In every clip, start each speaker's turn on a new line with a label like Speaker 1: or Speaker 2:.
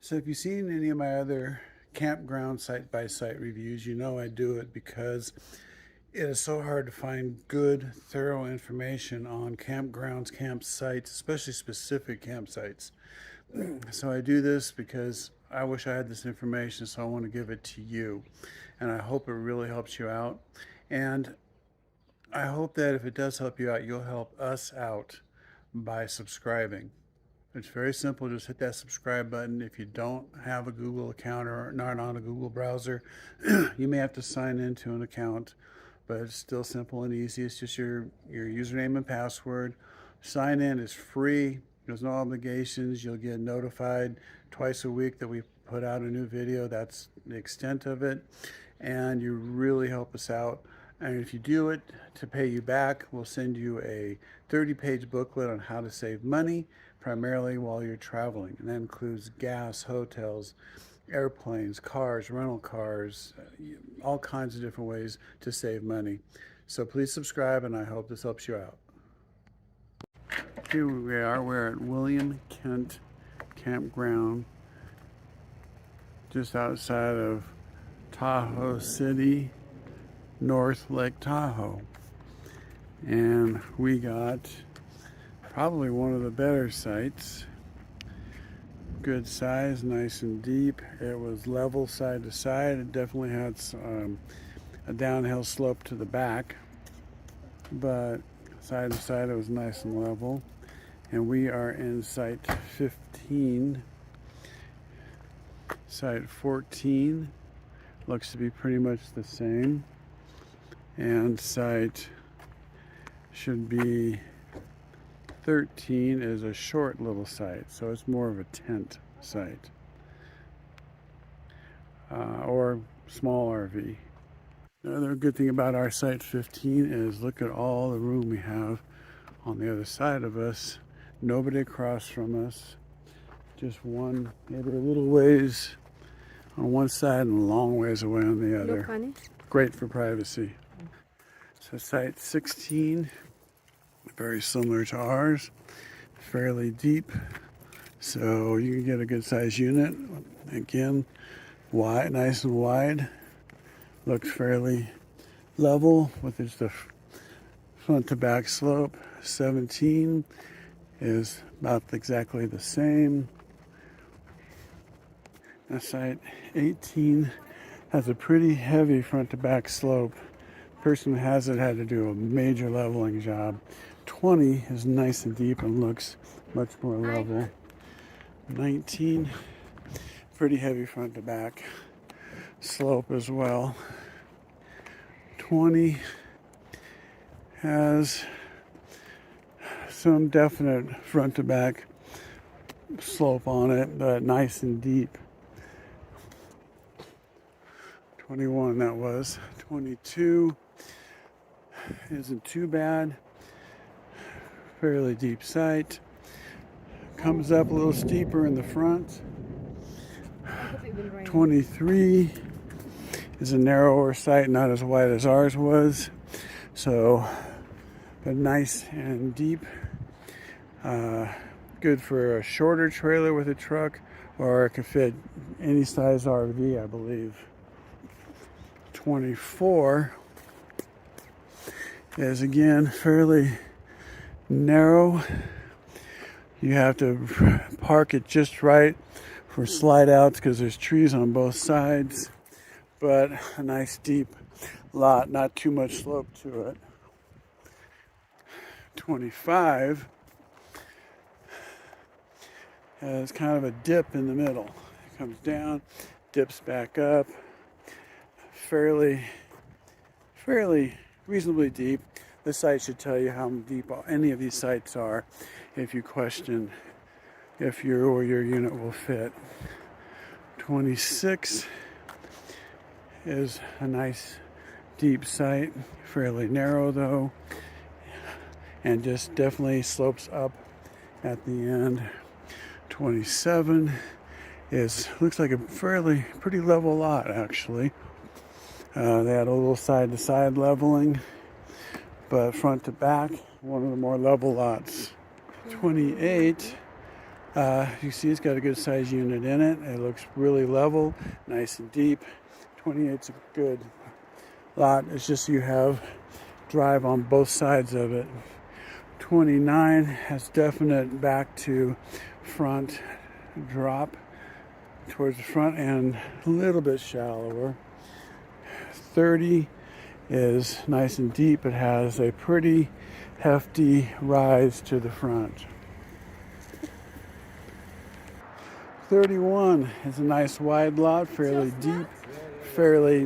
Speaker 1: So if you've seen any of my other campground site-by-site reviews, you know I do it because it is so hard to find good, thorough information on campgrounds, campsites, especially specific campsites. So I do this because I wish I had this information, so I want to give it to you. And I hope it really helps you out. And I hope that if it does help you out, you'll help us out by subscribing. It's very simple. Just hit that subscribe button. If you don't have a Google account or not on a Google browser, you may have to sign into an account, but it's still simple and easy. It's just your username and password. Sign in. It's free. There's no obligations. You'll get notified twice a week that we put out a new video. That's the extent of it. And you really help us out. And if you do it to pay you back, we'll send you a 30-page booklet on how to save money, primarily while you're traveling. And that includes gas, hotels, airplanes, cars, rental cars, all kinds of different ways to save money. So please subscribe, and I hope this helps you out. Here we are. We're at William Kent Campground, just outside of Tahoe City, North Lake Tahoe. And we got probably one of the better sites. Good size, nice and deep. It was level side to side. It definitely had a downhill slope to the back, but side to side it was nice and level. And we are in site 15. Site 14 looks to be pretty much the same, and site should be 13 is a short little site, so it's more of a tent site or small RV. Another good thing about our site 15 is look at all the room we have on the other side of us. Nobody across from us, just one, maybe a little ways on one side and a long ways away on the other. Great for privacy. So site 16, very similar to ours, fairly deep, so you can get a good size unit. Again, wide, nice and wide, looks fairly level with just the front to back slope. 17 is about exactly the same. Now site 18 has a pretty heavy front to back slope. Person who has it had to do a major leveling job. 20 is nice and deep and looks much more level. 19, pretty heavy front to back slope as well. 20 has some definite front to back slope on it, but nice and deep. 21 that was. 22 isn't too bad. Fairly deep site. Comes up a little steeper in the front. 23 is a narrower site, not as wide as ours was. So, but nice and deep. Good for a shorter trailer with a truck, or it could fit any size RV, I believe. 24 is again fairly narrow. You have to park it just right for slide outs because there's trees on both sides, but a nice deep lot, not too much slope to it. 25 has kind of a dip in the middle. It comes down, dips back up, fairly reasonably deep. This site should tell you how deep any of these sites are if you question if your or your unit will fit. 26 is a nice deep site, fairly narrow though, and just definitely slopes up at the end. 27 looks like a pretty level lot actually. They had a little side-to-side leveling, but front to back, one of the more level lots. 28 You see it's got a good size unit in it. It looks really level, nice and deep. 28's a good lot. It's just you have drive on both sides of it. 29 has definite back to front drop towards the front and a little bit shallower. 30 is nice and deep. It has a pretty hefty rise to the front. 31 is a nice wide lot, fairly deep, fairly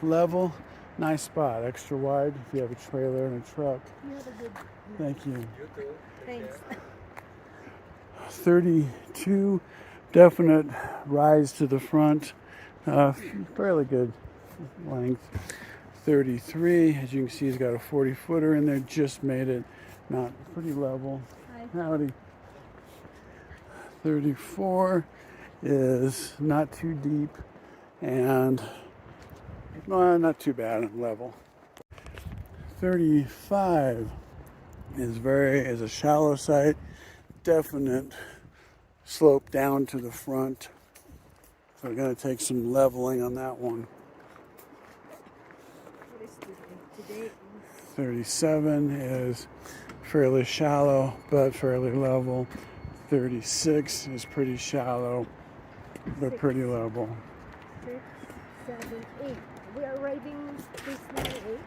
Speaker 1: level. Nice spot, extra wide if you have a trailer and a truck.
Speaker 2: You have a good.
Speaker 1: Thank you.
Speaker 2: You too. Thanks.
Speaker 1: 32, definite rise to the front, fairly good length. 33, as you can see, has got a 40-footer in there, just made it not pretty level.
Speaker 2: Hi.
Speaker 1: Howdy. 34 is not too deep and not too bad and level. 35 is a shallow site, definite slope down to the front. So we're going to take some leveling on that one. 37 is fairly shallow but fairly level. 36 is pretty shallow but pretty level.
Speaker 2: 6, 7, 8. We are riding this now 8.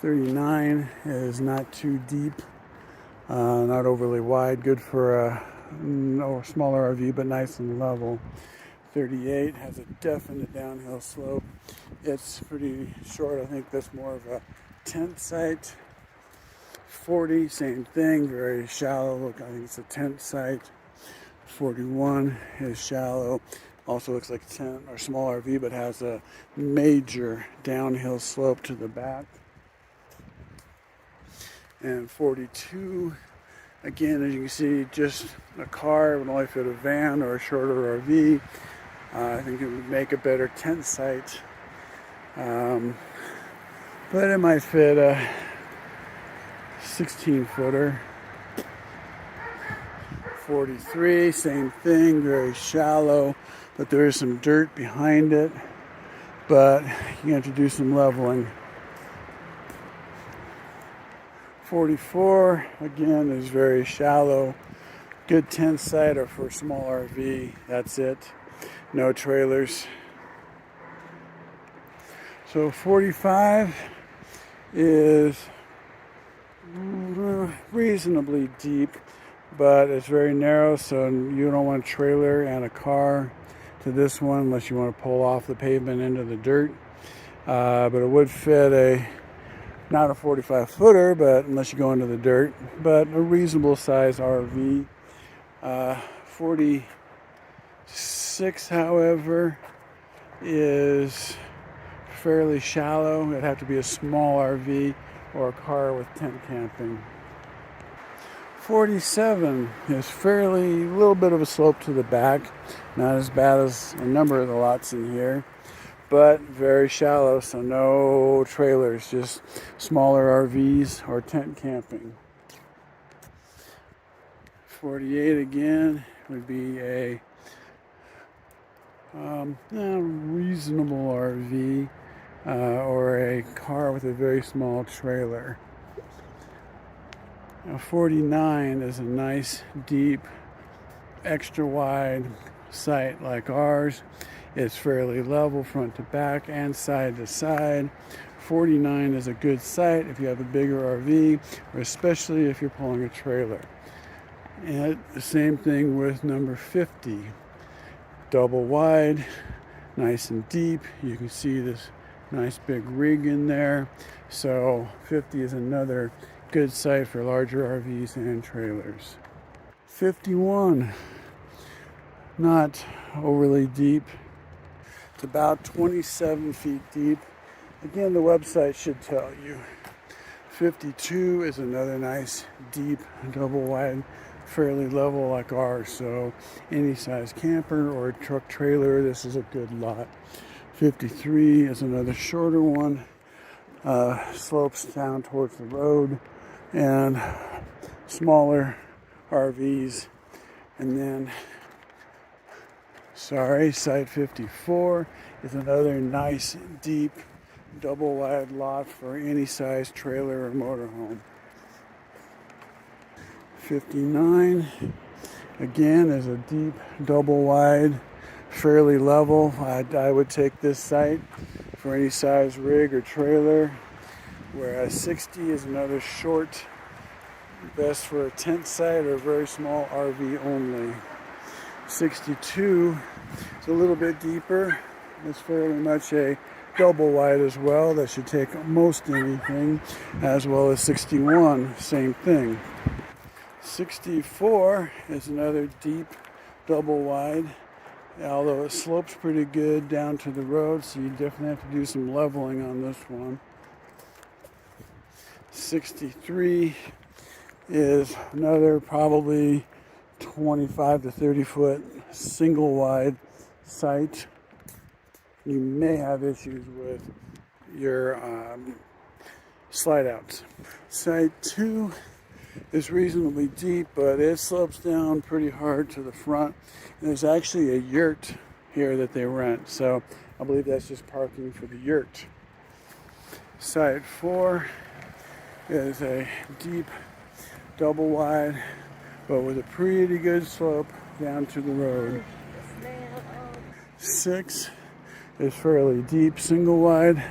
Speaker 1: 39 is not too deep, not overly wide, good for a smaller RV but nice and level. 38 has a definite downhill slope. It's pretty short. I think that's more of a tent site. 40, same thing, very shallow. Look, I think it's a tent site. 41 is shallow. Also looks like a tent or small RV, but has a major downhill slope to the back. And 42, again, as you can see, just a car would only fit a van or a shorter RV. I think it would make a better tent site. But it might fit a 16-footer. 43, same thing, very shallow, but there is some dirt behind it, but you have to do some leveling. 44, again, is very shallow. Good tent site or for a small RV, that's it. No trailers. So 45 is reasonably deep, but it's very narrow, so you don't want a trailer and a car to this one unless you want to pull off the pavement into the dirt. But it would fit not a 45-footer, but unless you go into the dirt, but a reasonable size RV. 46, however, is fairly shallow. It'd have to be a small RV or a car with tent camping. 47 is fairly, a little bit of a slope to the back, not as bad as a number of the lots in here, but very shallow, so no trailers, just smaller RVs or tent camping. 48 again would be a reasonable RV or a car with a very small trailer. Now 49 is a nice, deep, extra wide site like ours. It's fairly level front to back and side to side. 49 is a good site if you have a bigger RV, or especially if you're pulling a trailer. And the same thing with number 50. Double wide, nice and deep. You can see this nice big rig in there. So 50 is another good site for larger RVs and trailers. 51, not overly deep. It's about 27 feet deep. Again, the website should tell you. 52 is another nice, deep, double wide, fairly level like ours. So any size camper or truck trailer, this is a good lot. 53 is another shorter one. Slopes down towards the road and smaller RVs. And then, site 54 is another nice, deep, double wide lot for any size trailer or motorhome. 59, again, is a deep, double wide, fairly level. I would take this site for any size rig or trailer, whereas 60 is another short, best for a tent site or a very small RV only. 62 is a little bit deeper. It's fairly much a double wide as well. That should take most anything, as well as 61, same thing. 64 is another deep double wide, although it slopes pretty good down to the road, so you definitely have to do some leveling on this one. 63 is another probably 25 to 30 foot single wide site. You may have issues with your slide outs. Site 2 is reasonably deep, but it slopes down pretty hard to the front. And there's actually a yurt here that they rent, so I believe that's just parking for the yurt. Site 4 is a deep double wide, but with a pretty good slope down to the road. 6 is fairly deep single wide,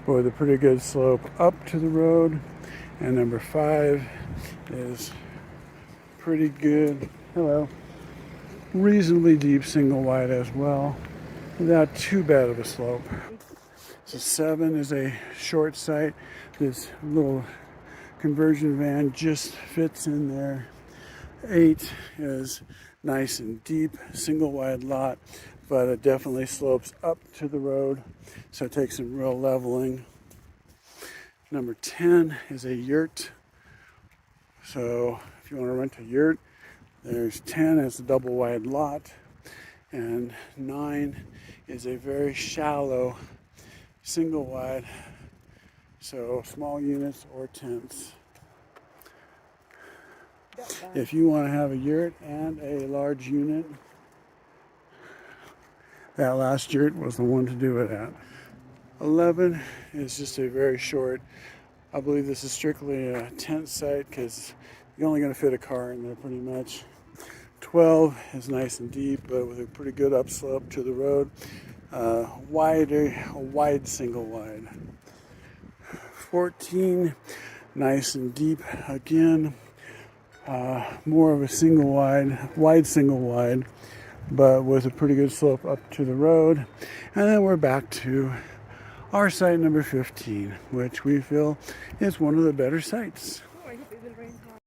Speaker 1: but with a pretty good slope up to the road. And number 5 is pretty good, reasonably deep single wide as well, without too bad of a slope. So 7 is a short site. This little conversion van just fits in there. 8 is nice and deep, single wide lot, but it definitely slopes up to the road, so it takes some real leveling. Number 10 is a yurt. So if you want to rent a yurt, there's 10 as a double wide lot, and 9 is a very shallow single wide, so small units or tents. If you want to have a yurt and a large unit, that last yurt was the one to do it at. 11 is just a very short, I believe this is strictly a tent site because you're only going to fit a car in there pretty much. 12 is nice and deep, but with a pretty good upslope to the road. A wide single wide. 14, nice and deep again. More of a wide single wide, but with a pretty good slope up to the road. And then we're back to our site number 15, which we feel is one of the better sites.